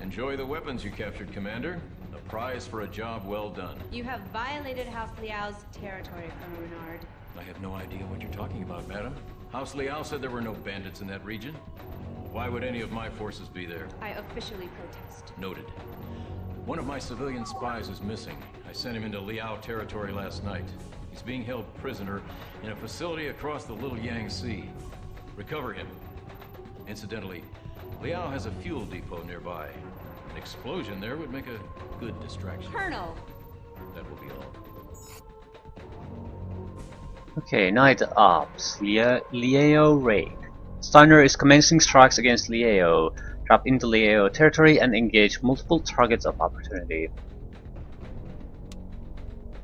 Enjoy the weapons you captured, Commander. A prize for a job well done. You have violated House Liao's territory, Colonel Renard. I have no idea what you're talking about, madam. House Liao said there were no bandits in that region. Why would any of my forces be there? I officially protest. Noted. One of my civilian spies is missing. I sent him into Liao territory last night. He's being held prisoner in a facility across the Little Yangtze. Recover him. Incidentally, Liao has a fuel depot nearby. An explosion there would make a good distraction. Colonel! That will be all. Okay, Night Ops. Liao Raid. Steiner is commencing strikes against Liao. Drop into Liao territory and engage multiple targets of opportunity.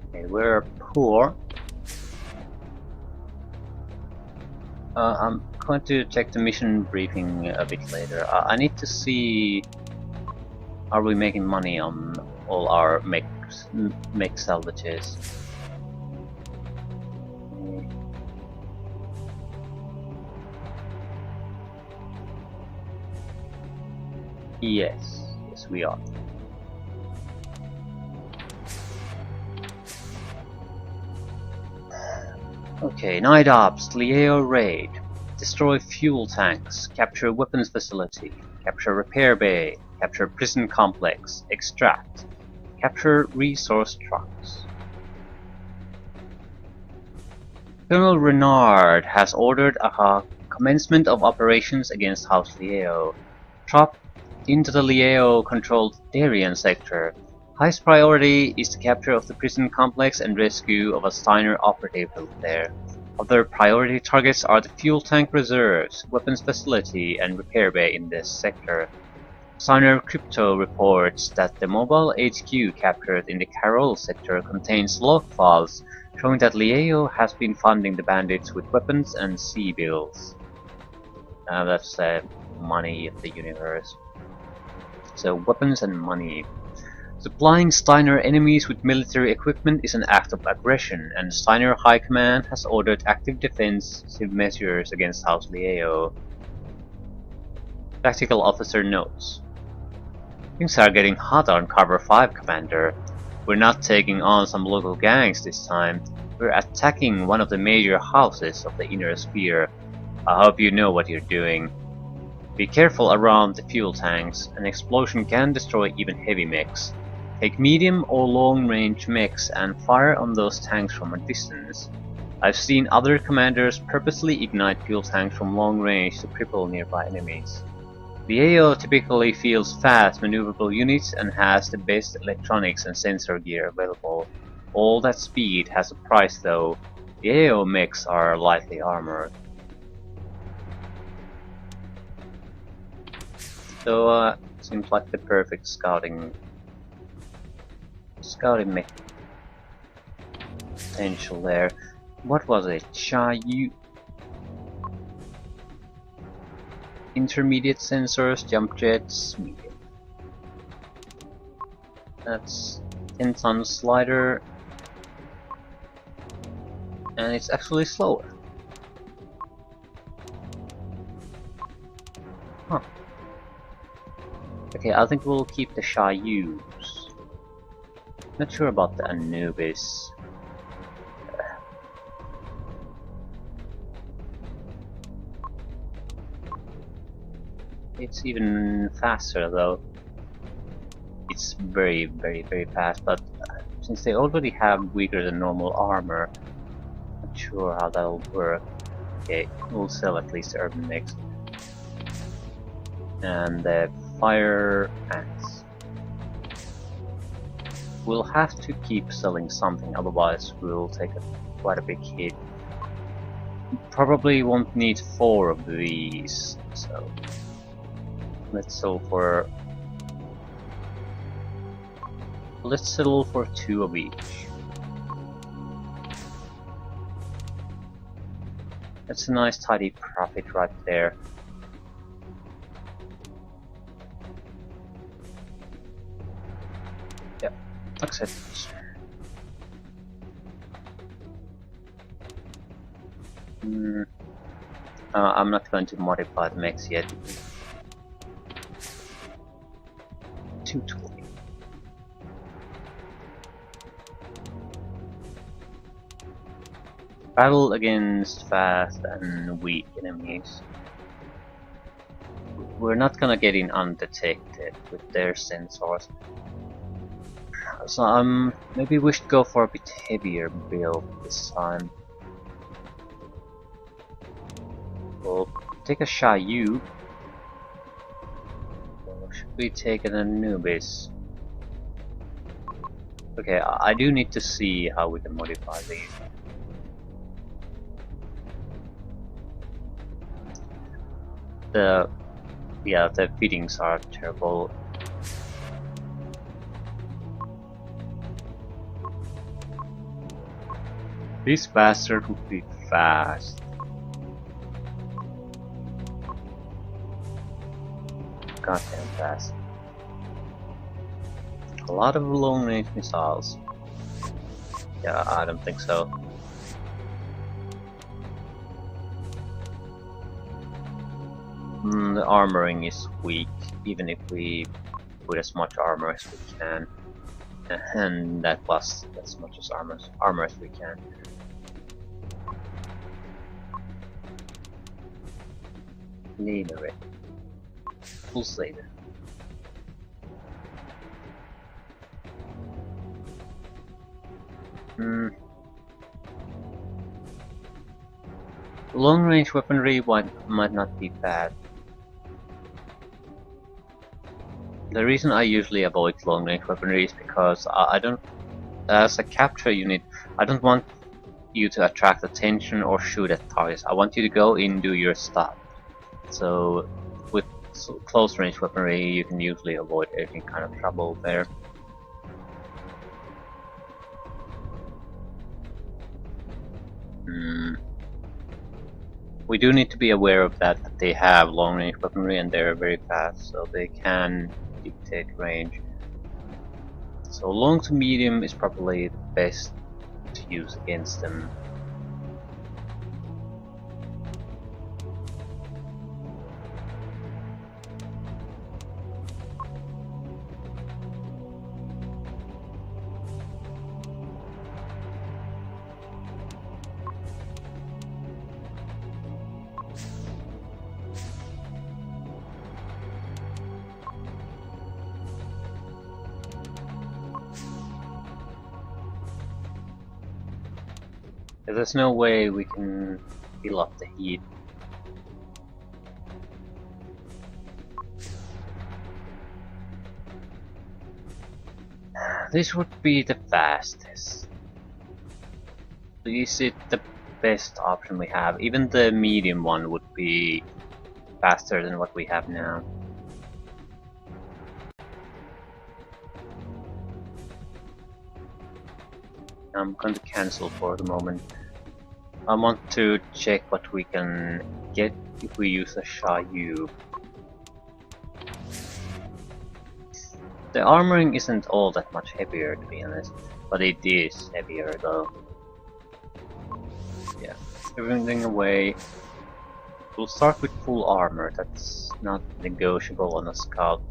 Okay, we're poor. I'm going to check the mission briefing a bit later. I need to see, are we making money on all our mech salvages? Yes, we are. Okay, Night Ops, Liao Raid. Destroy fuel tanks, capture weapons facility, capture repair bay, capture prison complex, extract, capture resource trucks. Colonel Renard has ordered a commencement of operations against House Liao. Drop into the Liao-controlled Darien sector. Highest priority is the capture of the prison complex and rescue of a Steiner operative there. Other priority targets are the fuel tank reserves, weapons facility, and repair bay in this sector. Steiner Crypto reports that the mobile HQ captured in the Carol sector contains log files showing that Liao has been funding the bandits with weapons and sea bills. That's the money of the universe. So weapons and money. Supplying Steiner enemies with military equipment is an act of aggression, and Steiner High Command has ordered active defensive measures against House Liao. Tactical Officer notes: things are getting hot on Carver V, Commander. We're not taking on some local gangs this time. We're attacking one of the major houses of the inner sphere. I hope you know what you're doing. Be careful around the fuel tanks. An explosion can destroy even heavy mechs. Take medium or long-range mechs and fire on those tanks from a distance. I've seen other commanders purposely ignite fuel tanks from long range to cripple nearby enemies. Liao typically fields fast maneuverable units and has the best electronics and sensor gear available. All that speed has a price though. Liao mechs are lightly armored. So seems like the perfect scouting mech potential there. What was it? Yu intermediate sensors, jump jets, medium. That's 10-ton slider, and it's actually slower. Huh. Okay, I think we'll keep the Yus. Not sure about the Anubis. It's even faster though. It's very, very, very fast, but since they already have weaker than normal armor, not sure how that'll work. Okay, we'll sell at least the urban mix. And the fire ants. We'll have to keep selling something, otherwise we'll take quite a big hit. Probably won't need 4 of these, so let's settle for 2 of each. That's a nice tidy profit right there. Yep, accept. I'm not going to modify the mechs yet. 220. Battle against fast and weak enemies. We're not gonna get in undetected with their sensors. So maybe we should go for a bit heavier build this time. We'll take a Xiaoyu. Or should we take an Anubis? Okay, I do need to see how we can modify these. The fittings are terrible. This bastard would be fast. Goddamn fast. A lot of long-range missiles. Yeah, I don't think so. The armoring is weak, even if we put as much armor as we can. And that plus as much as armor as we can. Leader it. Full slater. Long range weaponry might not be bad. The reason I usually avoid long range weaponry is because I don't, as a capture unit, I don't want you to attract attention or shoot at targets. I want you to go in, do your stuff. So with close range weaponry, you can usually avoid any kind of trouble there. We do need to be aware of that they have long range weaponry and they're very fast, so they can dictate range. So long to medium is probably the best to use against them. There's no way we can fill up the heat. This would be the fastest. Is it the best option we have? Even the medium one would be faster than what we have now. I'm going to cancel for the moment. I want to check what we can get if we use a Xiaoyu. The armoring isn't all that much heavier, to be honest, but it is heavier though. Yeah, everything away. We'll start with full armor, that's not negotiable on a scout.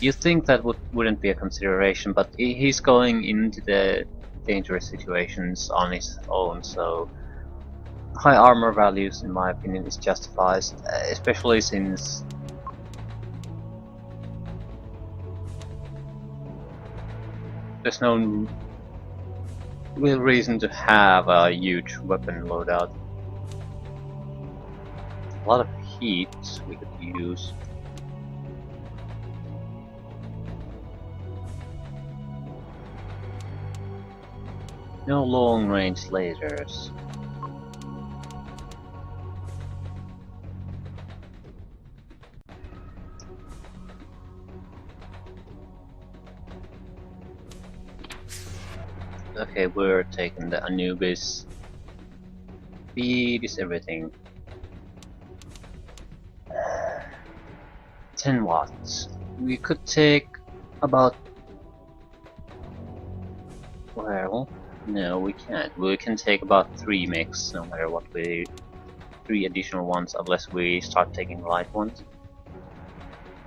You think that wouldn't be a consideration, but he's going into the dangerous situations on his own, so high armor values, in my opinion, is justified, especially since there's no real reason to have a huge weapon loadout. A lot of heat we could use. No long range lasers. Okay, we're taking the Anubis. Speed is everything. 10 watts. We could take about... well... no, we can't. We can take about 3 mechs, no matter what we... 3 additional ones, unless we start taking light ones.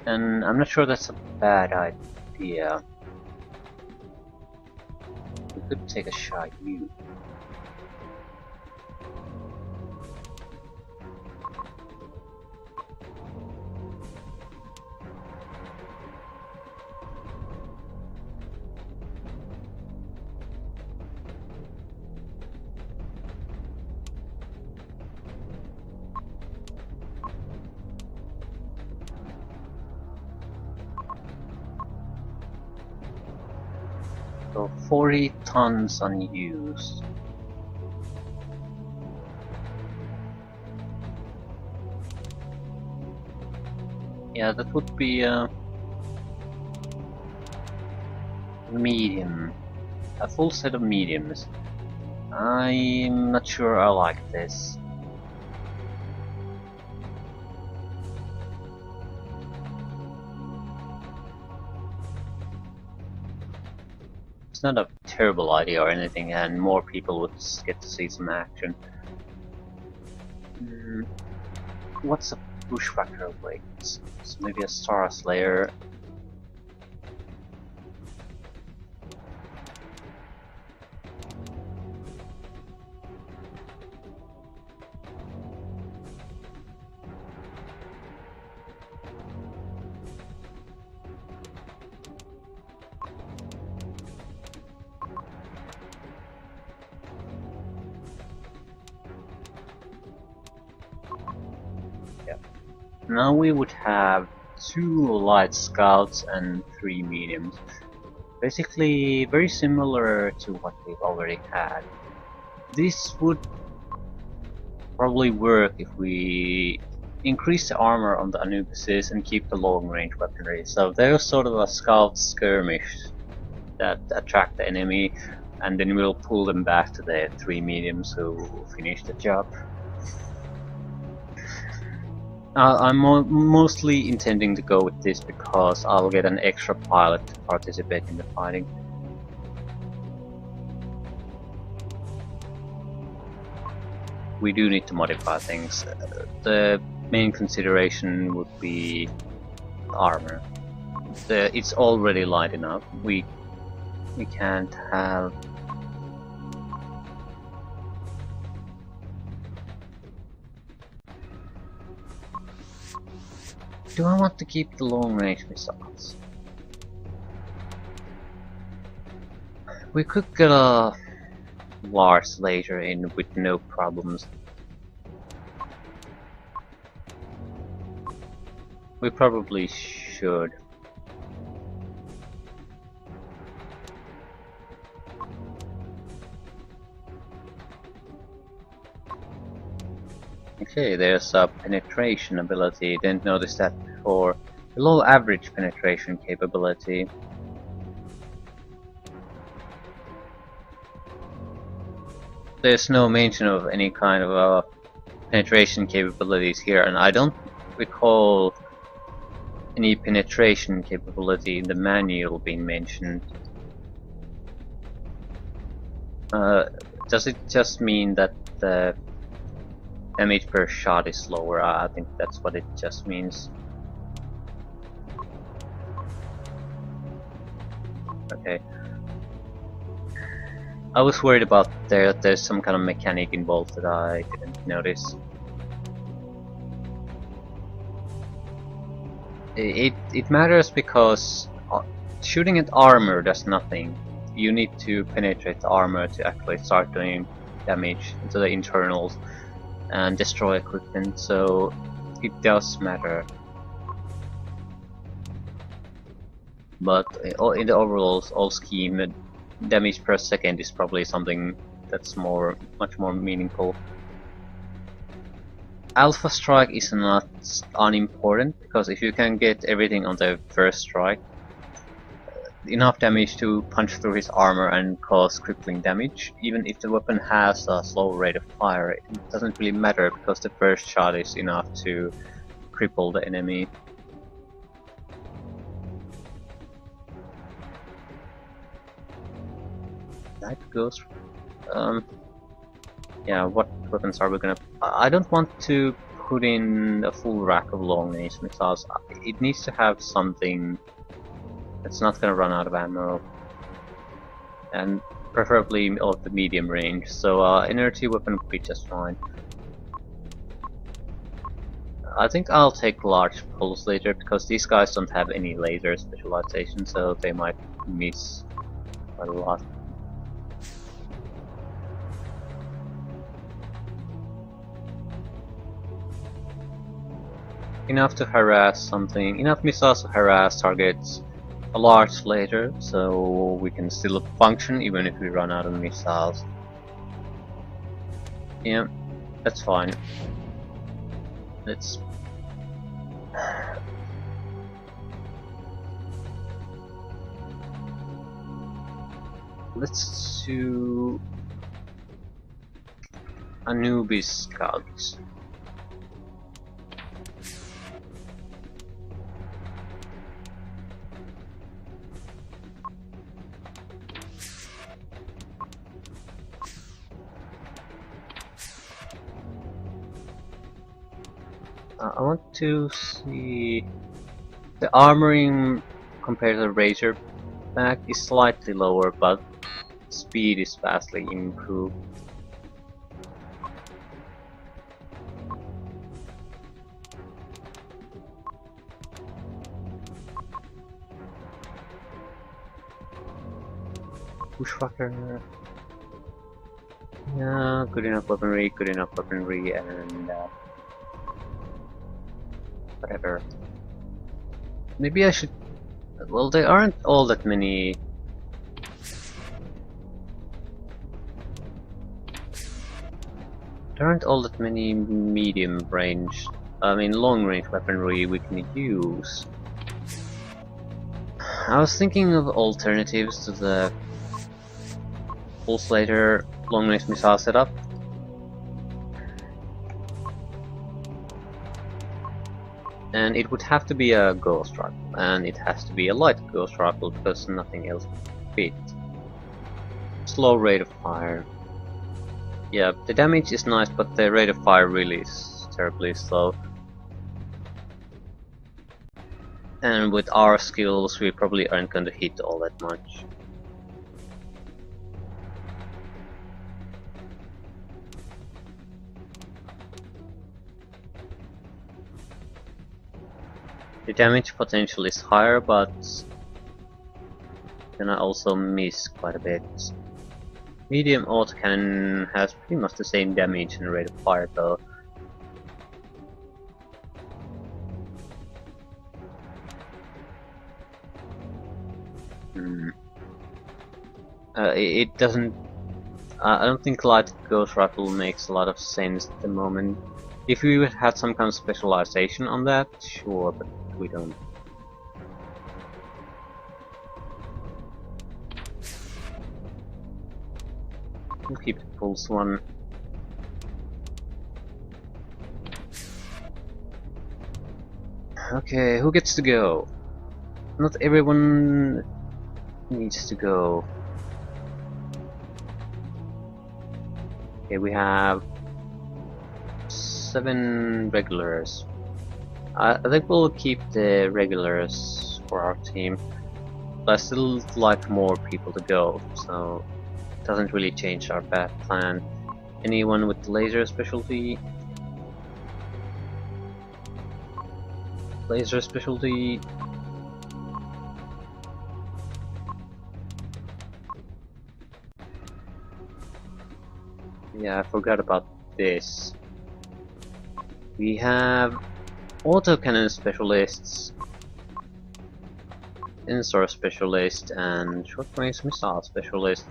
And I'm not sure that's a bad idea. We could take a shot at you. So 40 tons unused. Yeah, that would be a medium. A full set of mediums. I'm not sure I like this. It's not a terrible idea or anything, and more people would get to see some action. What's a bushwhacker weight? So maybe a Star Slayer. Now we would have 2 light scouts and 3 mediums. Basically very similar to what we've already had. This would probably work if we increase the armor on the Anubises and keep the long range weaponry. So there's sort of a scout skirmish that attract the enemy, and then we'll pull them back to the 3 mediums who finish the job. I'm mostly intending to go with this because I'll get an extra pilot to participate in the fighting. We do need to modify things. The main consideration would be armor. It's already light enough. We can't have... Do I want to keep the long range missiles? We could get a large laser in with no problems. We probably should. Okay, there's a penetration ability. Didn't notice that before. Below average penetration capability. There's no mention of any kind of penetration capabilities here, and I don't recall any penetration capability in the manual being mentioned. Does it just mean that the damage per shot is lower? I think that's what it just means. Okay. I was worried about there's some kind of mechanic involved that I didn't notice. It matters because shooting at armor does nothing. You need to penetrate the armor to actually start doing damage into the internals and destroy equipment, so it does matter. But in the overall scheme, damage per second is probably something that's much more meaningful. Alpha strike is not unimportant, because if you can get everything on the first strike, enough damage to punch through his armor and cause crippling damage, even if the weapon has a slow rate of fire, it doesn't really matter because the first shot is enough to cripple the enemy. That goes. Yeah, what weapons are we gonna... I don't want to put in a full rack of long-range missiles. It needs to have something that's not gonna run out of ammo, and preferably of the medium range. So inertia weapon would be just fine. I think I'll take large pulse laser because these guys don't have any laser specialization, so they might miss quite a lot. Enough to harass something, enough missiles to harass targets a large later, so we can still function even if we run out of missiles. Yeah, that's fine. Let's do Anubis Scouts. I want to see the armoring compared to the Razorback is slightly lower, but speed is vastly improved. Bushwhacker. Yeah, good enough weaponry, and whatever. Maybe I should. Well, there aren't all that many. There aren't all that many medium range. I mean, long range weaponry we can use. I was thinking of alternatives to the Pulse Laser long range missile setup. And it would have to be a ghost rifle, and it has to be a light ghost rifle because nothing else fits. Slow rate of fire. Yeah, the damage is nice, but the rate of fire really is terribly slow. And with our skills, we probably aren't going to hit all that much. The damage potential is higher, but then I also miss quite a bit. Medium autocannon has pretty much the same damage and rate of fire though. It doesn't. I don't think light ghost rifle makes a lot of sense at the moment. If we had some kind of specialization on that, sure, but we don't. We'll keep the pulse one. Okay, who gets to go? Not everyone needs to go. Okay, we have 7 regulars. I think we'll keep the regulars for our team. But I still like more people to go, so it doesn't really change our plan. Anyone with laser specialty? Laser specialty. Yeah, I forgot about this. We have autocannon specialists, sensor specialist, and short-range missile specialist.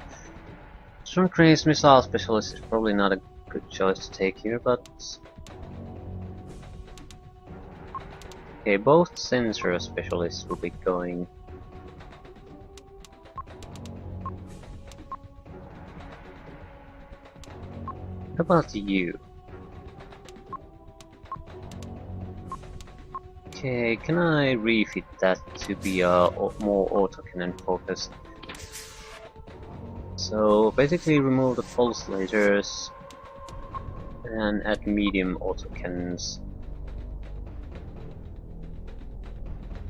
Short-range missile specialist is probably not a good choice to take here, but okay, both sensor specialists will be going. What about you? Okay, can I refit that to be more autocannon focused? So basically remove the pulse lasers and add medium autocannons.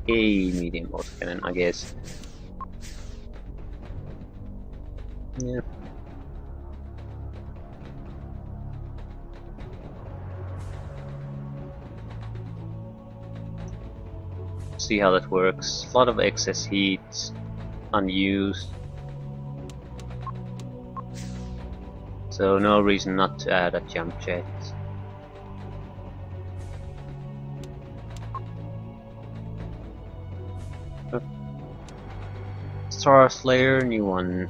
a medium autocannon, I guess. Yeah. See how that works. A lot of excess heat, unused. So no reason not to add a jump jet. Star Slayer, new one.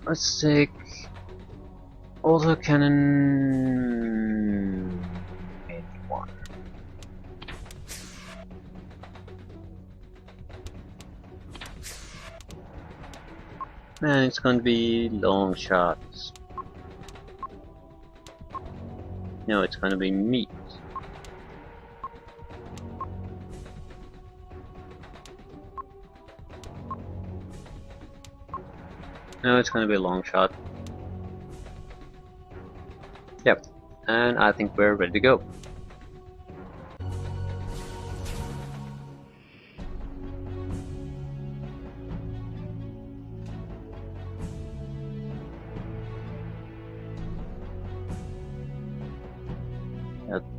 Let's take autocannon 81. Man, it's going to be long shots. No, it's going to be meat. No, it's going to be a long shot. Yep, and I think we're ready to go.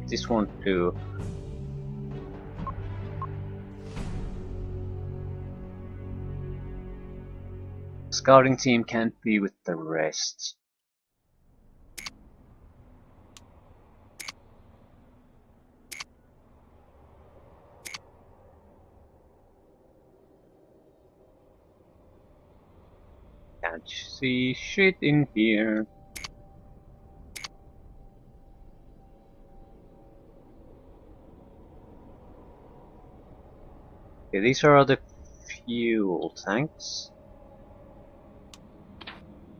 This won't do. Scouting team can't be with the rest. Can't see shit in here. Okay, these are the fuel tanks.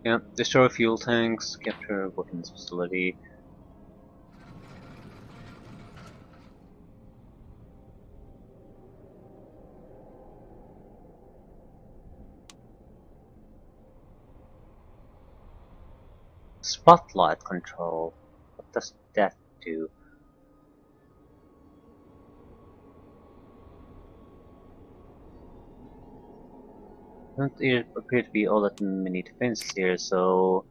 Yeah, destroy fuel tanks, capture weapons facility. Spotlight control. What does that do? Doesn't appear to be all that many defenses here, so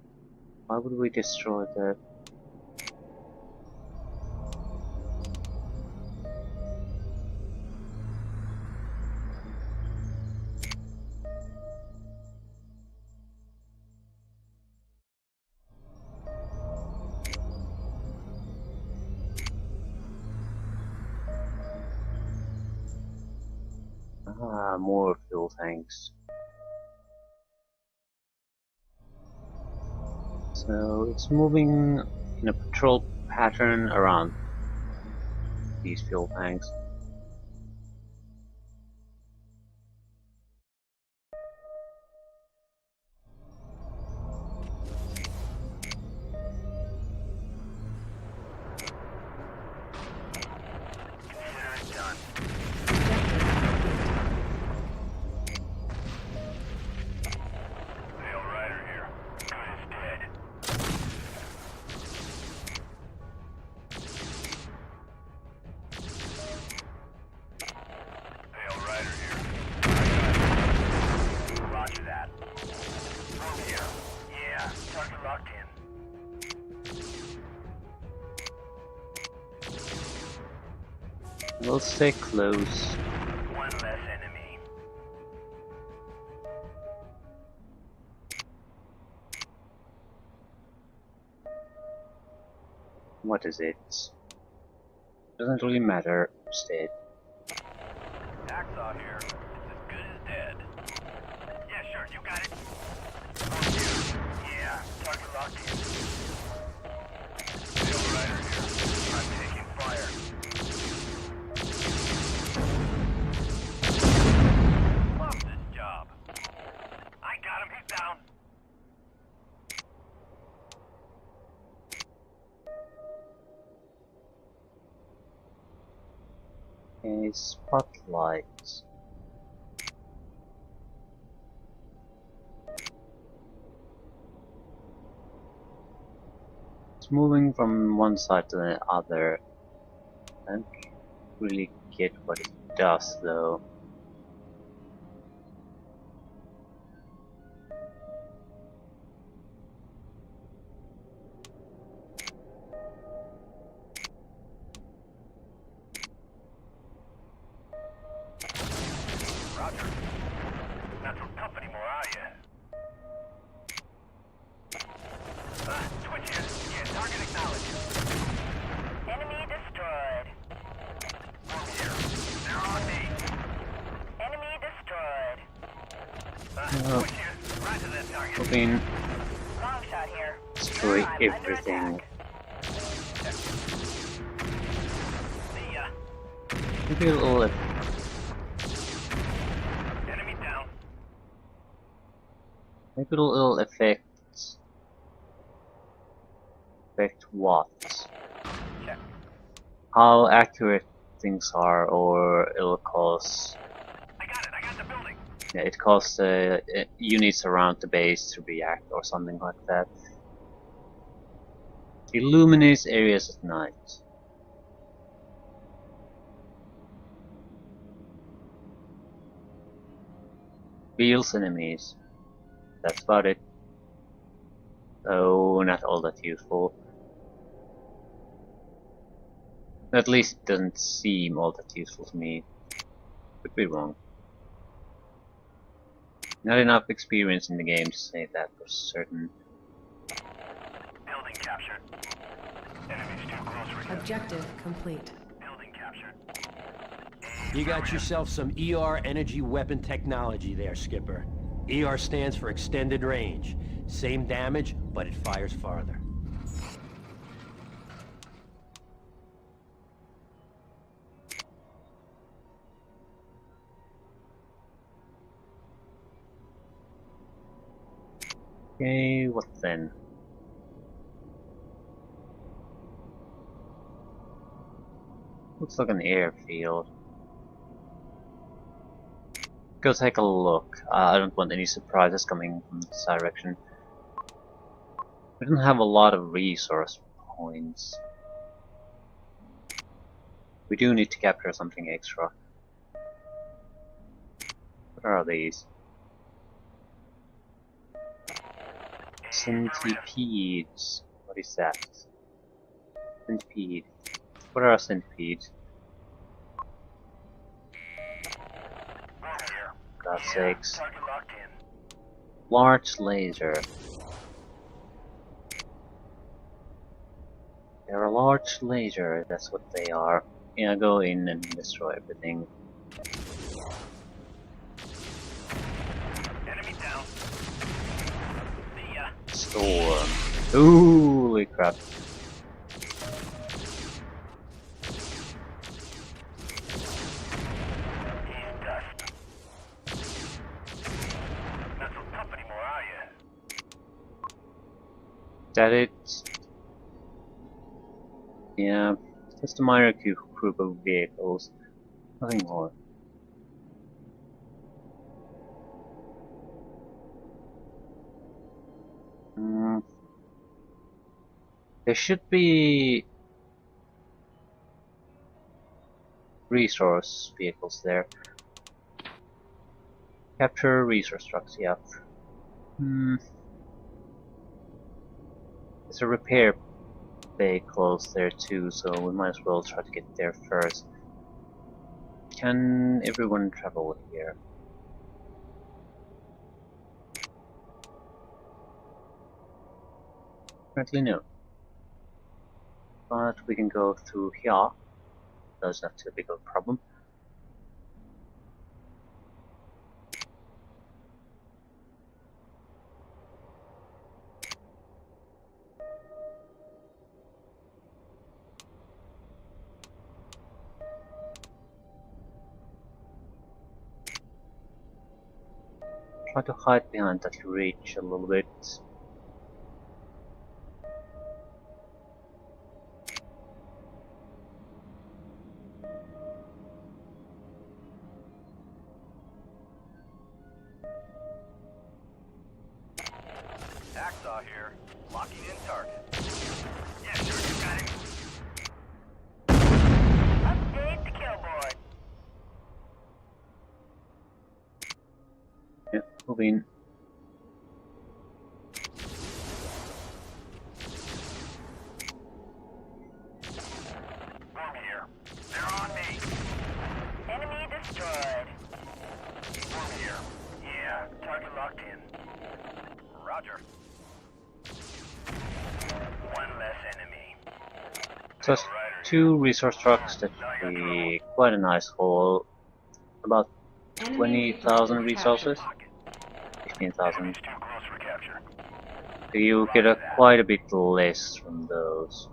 why would we destroy that? Ah, more fuel tanks. So it's moving in a patrol pattern around these fuel tanks. We'll stay close. One less enemy. What is it? Doesn't really matter. Stay. Hacksaw here. It's as good as dead. Yeah, sure, you got it. On you. Yeah, target locked in. Sail Rider here. I'm taking fire. Love this job. I got him. He's down. A spotlight. It's moving from one side to the other. I don't really get what it does though. Roger. Not so tough anymore, are you? Switch here. Yeah, target acknowledged. Enemy destroyed. I'm here. They're on me. Enemy destroyed. Switch here. Right to that target. Hoping Long shot here. destroy I'm under everything. attack. See ya. Maybe a little Enemy down. maybe a little affect what? Check. How accurate things are, or it'll cause I got it. I got the building. yeah, it causes units around the base to react or something like that. Illuminates areas at night. Reveals enemies. That's about it. Oh, not all that useful. At least it doesn't seem all that useful to me. Could be wrong. Not enough experience in the game to say that for certain. Building captured. Enemies too close for Objective complete. building captured. You got yourself some ER energy weapon technology there, Skipper. ER stands for extended range. Same damage, but it fires farther. Okay, what then? Looks like an airfield. Go take a look. I don't want any surprises coming from this direction. We don't have a lot of resource points. We do need to capture something extra. What are these? Centipedes. What is that? Centipede. What are centipedes? Here. God's sakes. Target locked in. Large laser. They're a large laser, that's what they are. Yeah, go in and destroy everything. Enemy down. See ya. Storm. Holy crap. He's dust. Not so tough anymore, are you? That it? Yeah, just a minor group of vehicles. Nothing more. There should be resource vehicles there. Capture resource trucks, yeah. There's a repair bay close there too, so we might as well try to get there first. Can everyone travel here? Apparently no. But we can go through here. That's not too big of a problem. Try to hide behind that ridge a little bit. Hacksaw here. Locking in target. Yeah, sure, you got it. Update the kill board. Yeah, moving. Worm here. They're on me. Enemy destroyed. Worm here. Yeah, target locked in. Roger. One less enemy. So it's 2 resource trucks. That should be quite a nice haul. About 20,000 resources. 15,000. Enemy's too close for capture. So you get quite a bit less from those.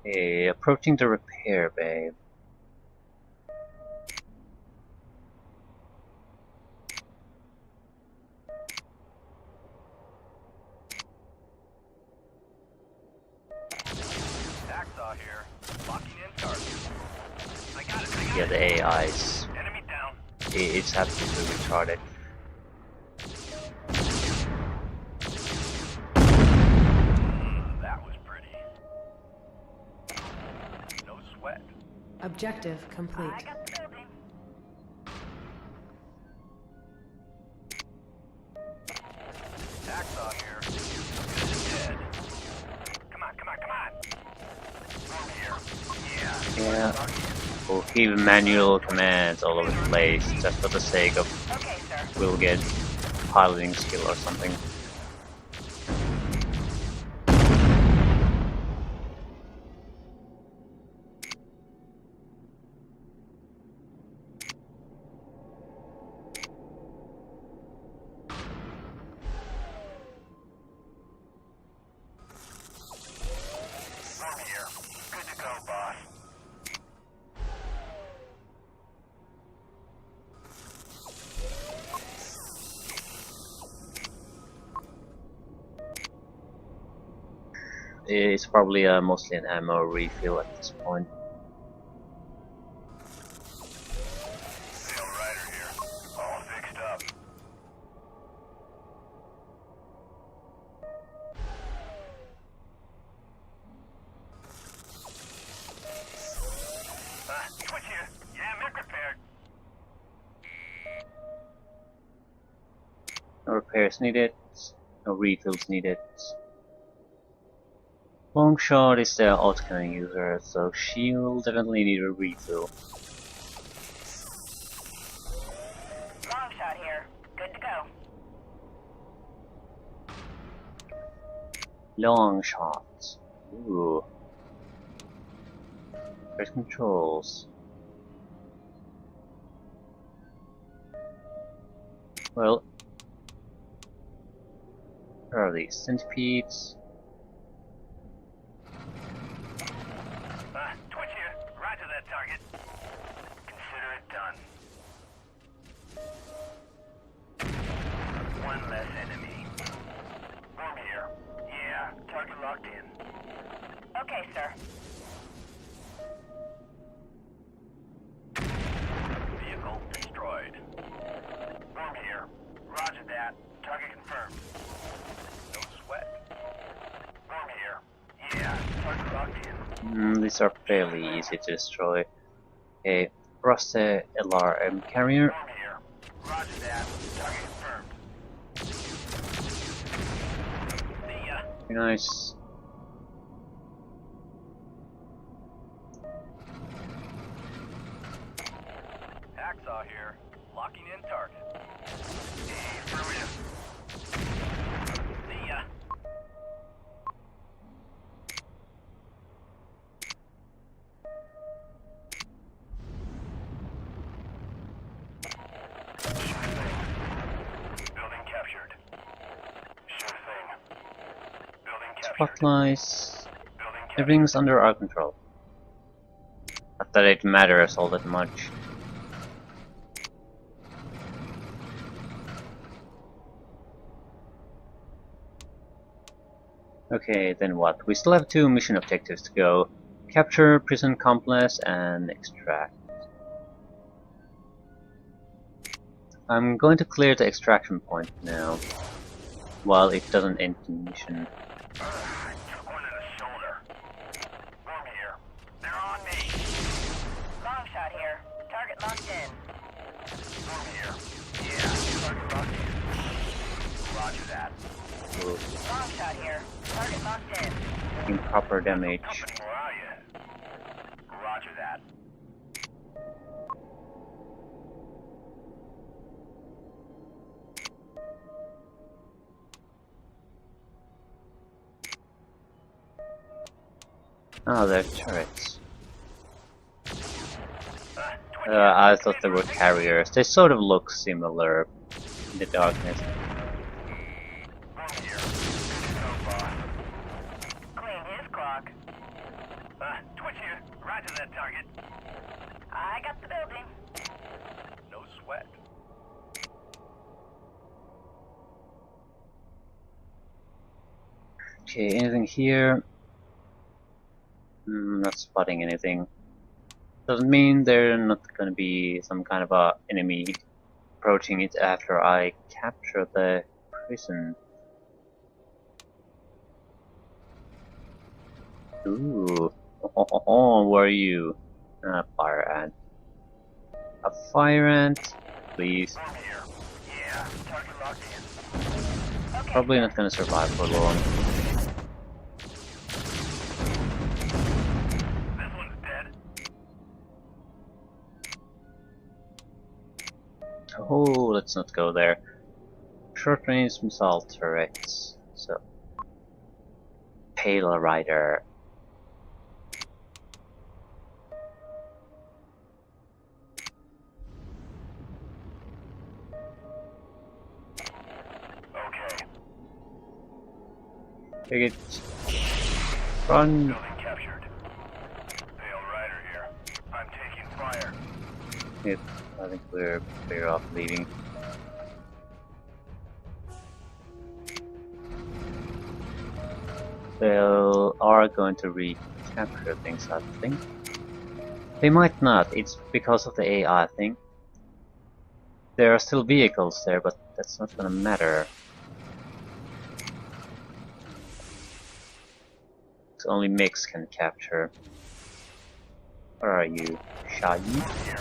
Okay, approaching the repair bay. Hacksaw here. Locking in target. I got it. Yeah, the AIs. Enemy down. It's absolutely retarded. That was pretty. No sweat. Objective complete. I got the building. Hacksaw here. Dead. Come on, come on, come on. Over here. Yeah. Yeah. We'll keep manual commands all over the place just for the sake of Okay, sir. we'll get piloting skill or something. Over here. Good to go, boss. It's probably mostly an ammo refill at this point. Sail Rider here. All fixed up. Twitch here. Yeah, mech repaired. No repairs needed, no refills needed. Longshot is the autocannon user, so she'll definitely need a refill. Long shot here. Good to go. Long shots. Ooh. There's controls. Well, where are these? Centipedes? Twitch here. Roger that target. Consider it done. One less enemy. Worm here. Yeah, target locked in. Okay, sir. Vehicle destroyed. Worm here. Roger that. Target confirmed. No sweat. Worm here. Yeah, target locked in. These are fairly easy to destroy. Okay, rusted LRM carrier. Worm here. Roger that. Target confirmed. See ya. Very nice. Hacksaw here. Locking in target. Affirmative. See ya. Building captured. Sure thing. Building captured. Spotlights. Building captured. Everything's under our control. Not that it matters all that much. Okay, then what? We still have 2 mission objectives to go. Capture prison complex and extract. I'm going to clear the extraction point now, while it doesn't end the mission. Took one in the shoulder. One here. They're on me. Long shot here. Target locked in. One here. Yeah, target locked in. Roger that. Long shot here. Target locked in. Improper damage. Company morale yet. Roger that. Oh, they're turrets. 20 I thought they were carriers. They sort of look similar in the darkness. One here. So far. Clean his clock. Twitch here. Roger that target. I got the building. No sweat. Okay, anything here? Not spotting anything. Doesn't mean there's not gonna be some kind of a enemy approaching it after I capture the prison. Ooh. Oh, where are you? Fire ant. A fire ant, please. One here. Yeah, target locked in. Okay. Probably not gonna survive for long. This one's dead. Oh, let's not go there. Short range missile turrets. So, Pale Rider. Okay. Take it. Run. Building captured. Pale Rider here. I'm taking fire. Yep, I think we're better off leaving. They are going to recapture things, I think. They might not, it's because of the AI thing. There are still vehicles there, but that's not gonna matter. It's only mechs can capture. Where are you? Shaggy? Here.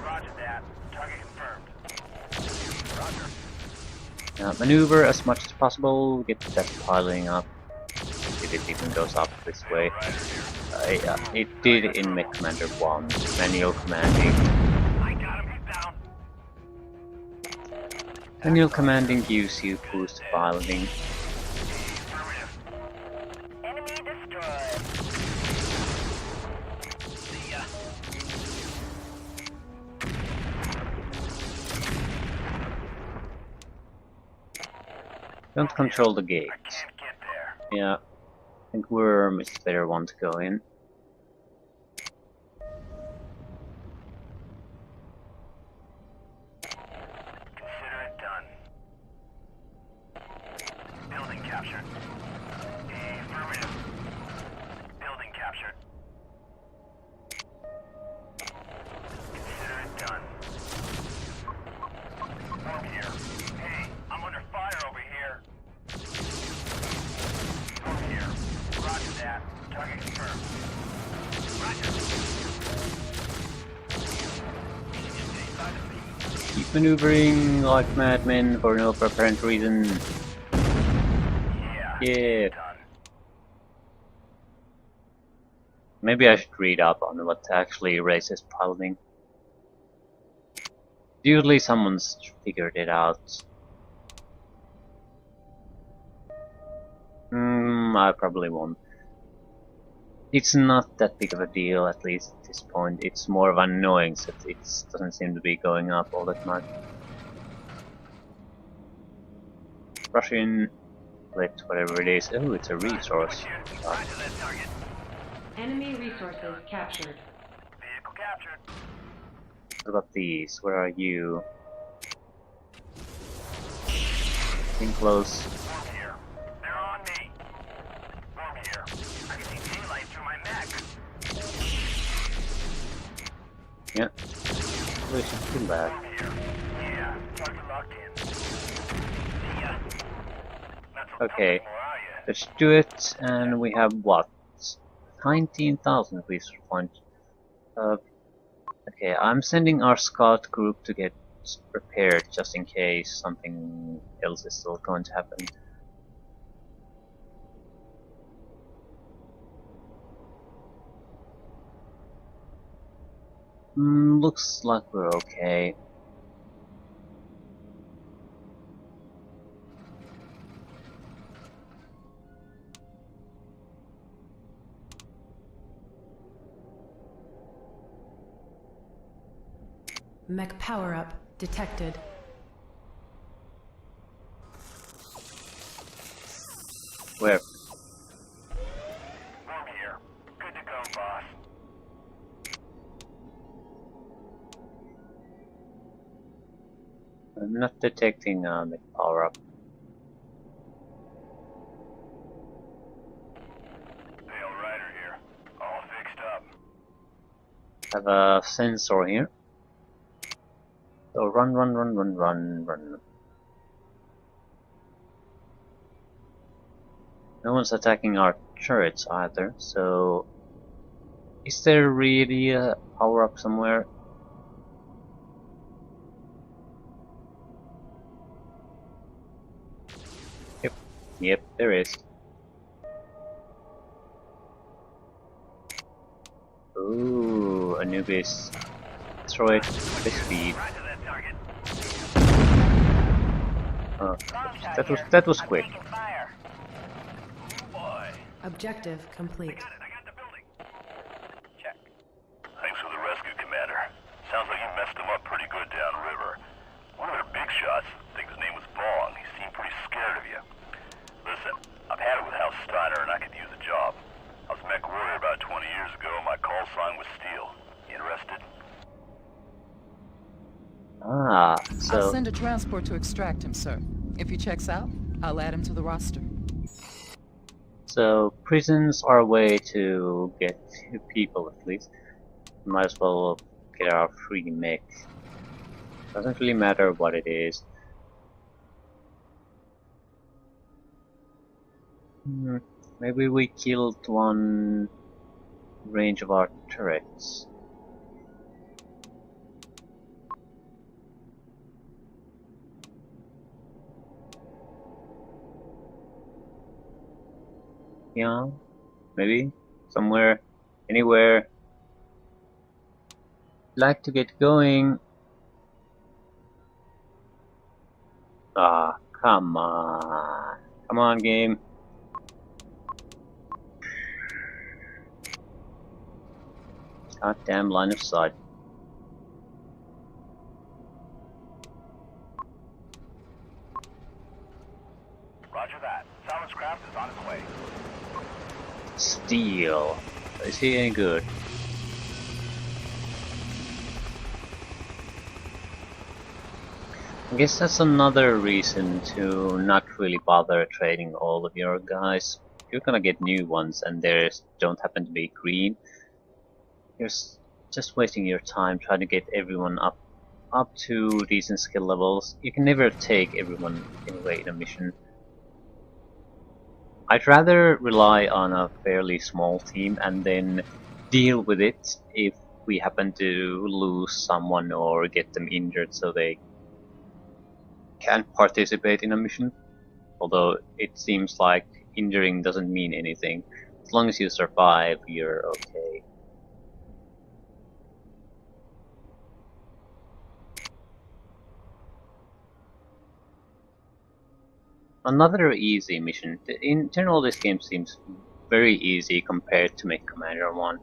Roger that. Target confirmed. Roger. Maneuver as much as possible, get that piling up. If it even goes up this way. It did in Mechcommander 1, manual commanding. I got him. He's down. Manual commanding gives you boost piloting. Enemy destroyed. See ya. Don't control the gate. I can't get there. Yeah, I think Worm is the better one to go in. Consider it done. Building captured. Affirmative. Building captured. Consider it done. Worm here. Hey, I'm under fire over here. Worm here. Roger that. Target confirmed. Roger. Inside of me. Keep maneuvering like madmen for no apparent reason. Yeah. Done. Maybe I should read up on what actually raises piloting. Usually someone's figured it out. I probably won't. It's not that big of a deal, at least at this point. It's more of an annoyance that it doesn't seem to be going up all that much. Russian, let whatever it is. Oh, it's a resource. Roger that target. Enemy resources captured. Vehicle captured. What about these? Where are you? In close. Worm here. They're on me. here. I can see daylight through my mech. Yeah. We should kill that. Over here. Yeah, target locked in. See ya. Not so tough Okay. anymore, are ya? Let's do it, and we have what? 19,000 resource points. Okay, I'm sending our scout group to get prepared just in case something else is still going to happen. Looks like we're okay. Mech power-up detected. Where? Over here. Good to go, boss. I'm not detecting the power up. Dale Ryder here. All fixed up. Have a sensor here. So run. No one's attacking our turrets either, so... Is there really a power up somewhere? Yep, there is. Ooh, Anubis. Throw it with speed. Right to that target. Oh, Long shot that was here. that was I'm quick. taking fire. Boy. Objective complete. I got the building. Check. Thanks for the rescue, Commander. Sounds like you messed him up pretty good downriver. One of their big shots, I think his name was Bong, he seemed pretty scared of you. Listen, I've had it with House Steiner and I could use a job. I was mech warrior about 20 years ago and my call sign was Steel. Interested? Ah, I'll so send a transport to extract him, sir. If he checks out, I'll add him to the roster. so prisons are a way to get people at least. Might as well get our free mech. Doesn't really matter what it is. Maybe we killed one range of our turrets. Yeah, maybe somewhere, anywhere. Like to get going. Ah, come on, game. Goddamn line of sight. Roger that. Simon's craft is on its way. Steel. Is he any good? I guess that's another reason to not really bother trading all of your guys. You're gonna get new ones and theirs don't happen to be green. You're just wasting your time trying to get everyone up to decent skill levels. You can never take everyone anyway in a mission. I'd rather rely on a fairly small team and then deal with it if we happen to lose someone or get them injured so they can't participate in a mission. Although it seems like injuring doesn't mean anything. As long as you survive, you're okay. Another easy mission. In general, this game seems very easy compared to Mechcommander 1.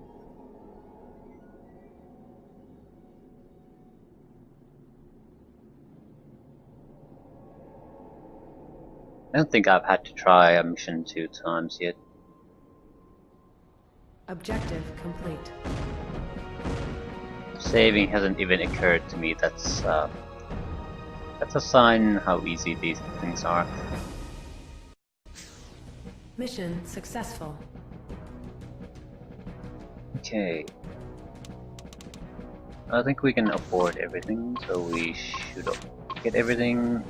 I don't think I've had to try a mission 2 times yet. Objective complete. Saving hasn't even occurred to me. That's a sign how easy these things are. Mission successful. Okay. I think we can afford everything, so we should get everything.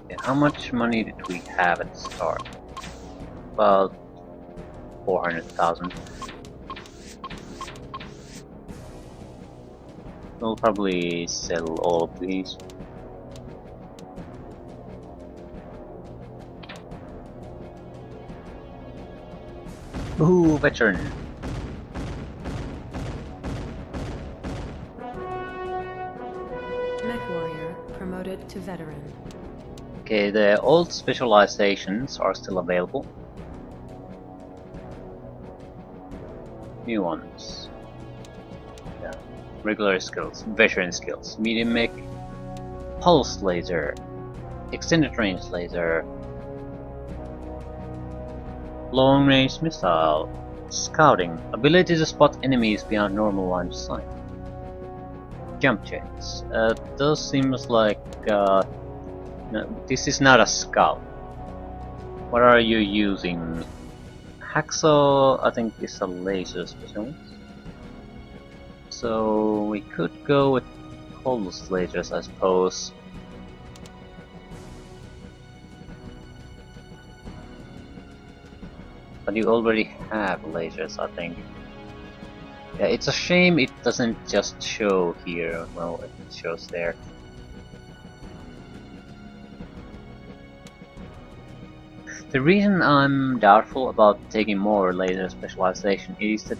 Okay, how much money did we have at the start? About 400,000. We'll probably sell all of these. Ooh, veteran. Mech warrior promoted to veteran. Okay, the old specializations are still available. New ones. Yeah. Regular skills, veteran skills, medium mech, pulse laser, extended range laser, long range missile, scouting, ability to spot enemies beyond normal line of sight, jump jets. Those seems like no, this is not a scout. What are you using? Hacksaw, I think, is a laser specialist. So we could go with pulse lasers, I suppose. But you already have lasers, I think. Yeah, it's a shame it doesn't just show here. Well, it shows there. The reason I'm doubtful about taking more laser specialization is that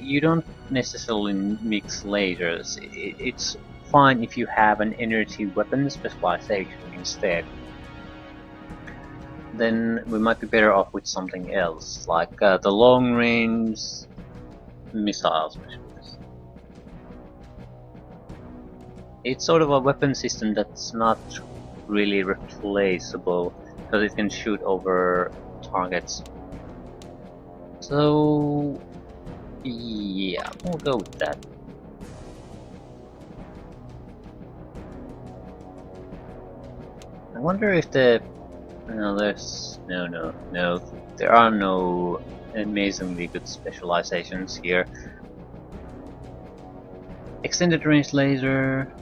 you don't necessarily mix lasers. It's fine if you have an energy weapon specialization instead. Then we might be better off with something else, like the long range missile specialist. It's sort of a weapon system that's not really replaceable, because it can shoot over targets. So yeah, we'll go with that. I wonder if the no, there are no amazingly good specializations here. Extended range laser.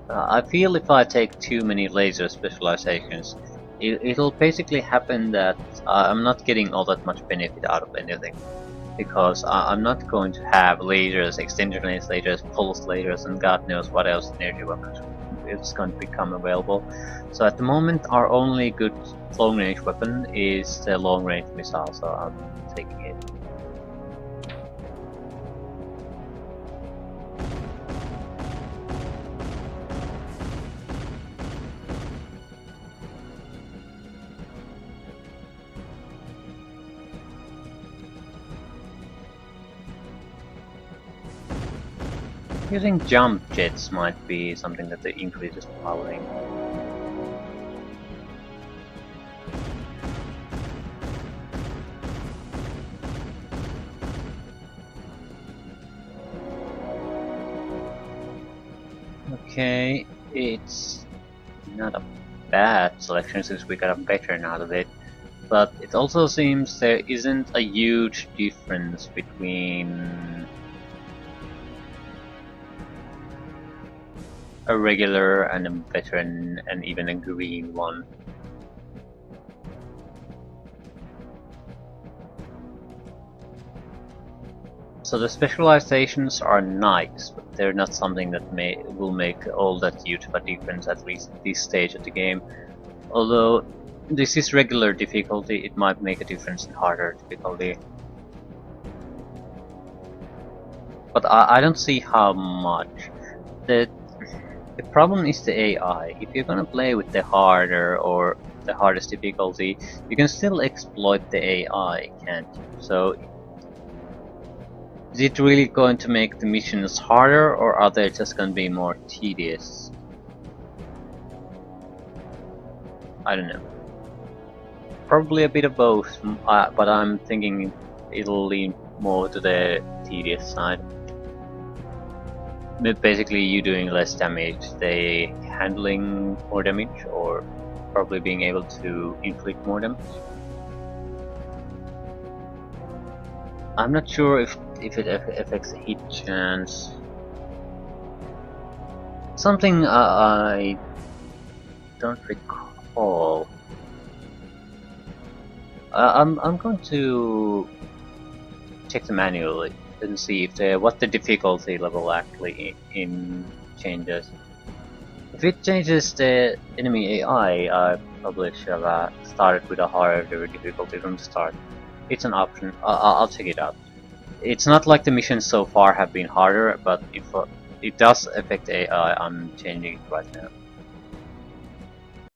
I feel if I take too many laser specializations, it'll basically happen that I'm not getting all that much benefit out of anything. Because I'm not going to have lasers, extended range lasers, pulse lasers, and God knows what else energy weapons is going to become available. So at the moment, our only good long range weapon is the long range missile, so I'm taking it. Using jump jets might be something that increases powering. Okay, it's not a bad selection since we got a veteran out of it, but it also seems there isn't a huge difference between a regular and a veteran and even a green one. So the specializations are nice, but they're not something that will make all that huge of a difference, at least at this stage of the game. Although this is regular difficulty, it might make a difference in harder difficulty. But I don't see how much. The problem is the AI. If you're gonna play with the harder or the hardest difficulty, you can still exploit the AI, can't you? So is it really going to make the missions harder, or are they just gonna be more tedious? I don't know. Probably a bit of both, but I'm thinking it'll lean more to the tedious side. basically you doing less damage, they handling more damage, or probably being able to inflict more damage. I'm not sure if it affects hit chance. Something I don't recall. I'm going to check the manual and see if what the difficulty level actually in changes. If it changes the enemy AI, I probably should have started with a harder difficulty from the start. It's an option. I'll check it out. It's not like the missions so far have been harder, but if it does affect AI, I'm changing it right now.